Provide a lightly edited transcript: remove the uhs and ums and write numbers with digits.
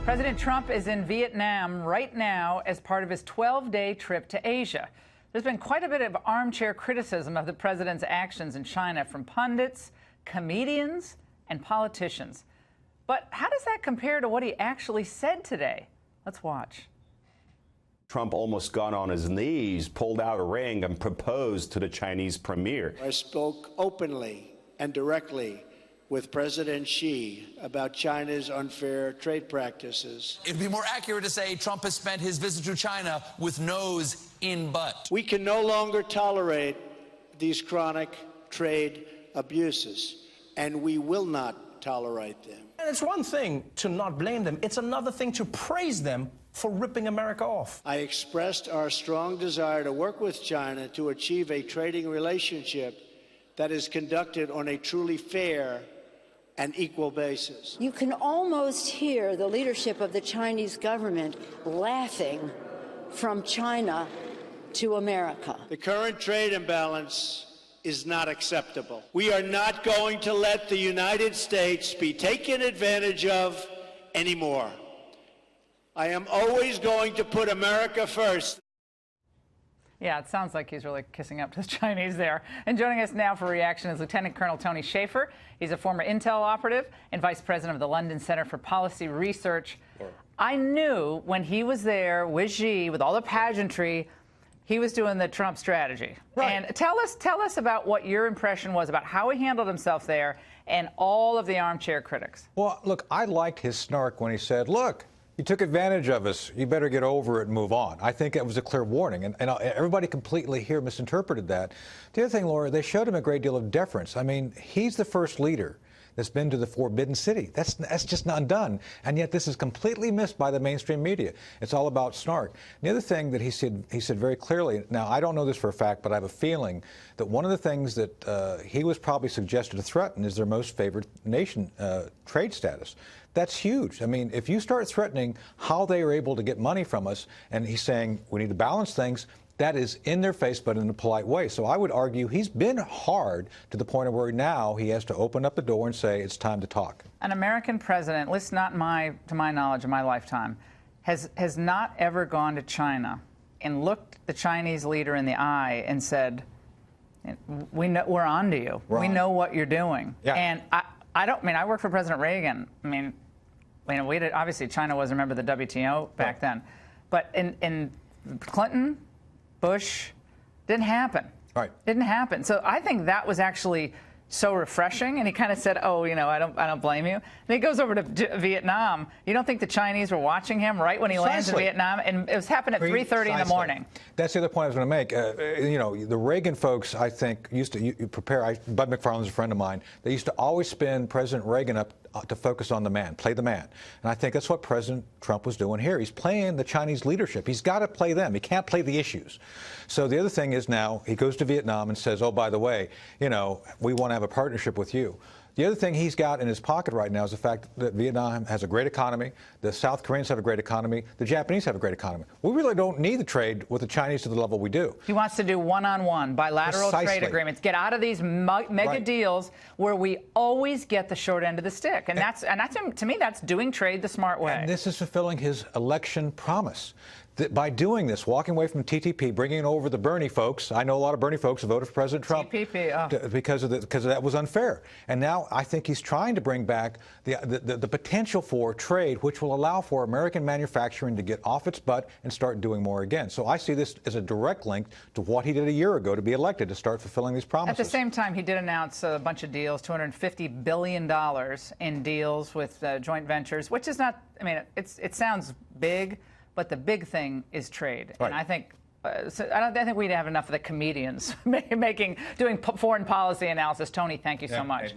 President Trump is in Vietnam right now as part of his 12-day trip to Asia. There's been quite a bit of armchair criticism of the president's actions in China from pundits, comedians, and politicians. But how does that compare to what he actually said today? Let's watch. Trump almost got on his knees, pulled out a ring, and proposed to the Chinese premier. I spoke openly and directly with President Xi about China's unfair trade practices. It'd be more accurate to say Trump has spent his visit to China with nose in butt. We can no longer tolerate these chronic trade abuses, and we will not tolerate them. And it's one thing to not blame them. It's another thing to praise them for ripping America off. I expressed our strong desire to work with China to achieve a trading relationship that is conducted on a truly fair and equal basis. You can almost hear the leadership of the Chinese government laughing from China to America. The current trade imbalance is not acceptable. We are not going to let the United States be taken advantage of anymore. I am always going to put America first. Yeah, it sounds like he's really kissing up to the Chinese there. And joining us now for reaction is Lieutenant Colonel Tony Shaffer. He's a former intel operative and vice president of the London Center for Policy Research. I knew when he was there with Xi, with all the pageantry, he was doing the Trump strategy. Right. And tell us about what your impression was about how he handled himself there and all of the armchair critics. Well, look, I liked his snark when he said, look, you took advantage of us. You better get over it and move on. I think it was a clear warning, and everybody completely here misinterpreted that. The other thing, Laura, they showed him a great deal of deference. I mean, he's the first leader that's been to the Forbidden City. That's just not done, and yet this is completely missed by the mainstream media. It's all about snark. And the other thing that he said very clearly, now I don't know this for a fact, but I have a feeling that one of the things that he was probably suggested to threaten is their most favored nation trade status. That's huge. I mean, if you start threatening how they are able to get money from us, and he's saying we need to balance things, that is in their face, but in a polite way. So I would argue he's been hard to the point of where now he has to open up the door and say it's time to talk. An American president, at least not to my knowledge in my lifetime, has not ever gone to China and looked the Chinese leader in the eye and said, we're on to you. We know what you're doing. Yeah. And I worked for President Reagan. I mean, we did, obviously China was a member of the WTO back then, but in Clinton, Bush, didn't happen. Right. Didn't happen. So I think that was actually so refreshing. And he kind of said, "Oh, you know, I don't blame you." And he goes over to Vietnam. You don't think the Chinese were watching him right when he lands in Vietnam? And it was happening at 3:30 in the morning. That's the other point I was going to make. You know, the Reagan folks, I think, used to Bud McFarlane's a friend of mine. They used to always spin President Reagan up to focus on the man, play the man. And I think that's what President Trump was doing here. He's playing the Chinese leadership. He's got to play them. He can't play the issues. So the other thing is now he goes to Vietnam and says, oh, by the way, you know, we want to have a partnership with you. The other thing he's got in his pocket right now is the fact that Vietnam has a great economy, the South Koreans have a great economy, the Japanese have a great economy. We really don't need the trade with the Chinese to the level we do. He wants to do one-on-one, bilateral trade agreements, get out of these mega deals where we always get the short end of the stick. And that's to me, that's doing trade the smart way. And this is fulfilling his election promise. That by doing this, walking away from TTP, bringing over the Bernie folks, I know a lot of Bernie folks who voted for President Trump because that was unfair. And now I think he's trying to bring back the potential for trade, which will allow for American manufacturing to get off its butt and start doing more again. So I see this as a direct link to what he did a year ago to be elected, to start fulfilling these promises. At the same time, he did announce a bunch of deals, $250 billion in deals with joint ventures, which is not, I mean, it sounds big, but the big thing is trade. Right. And I think I think we'd have enough of the comedians doing foreign policy analysis. Tony, thank you so much.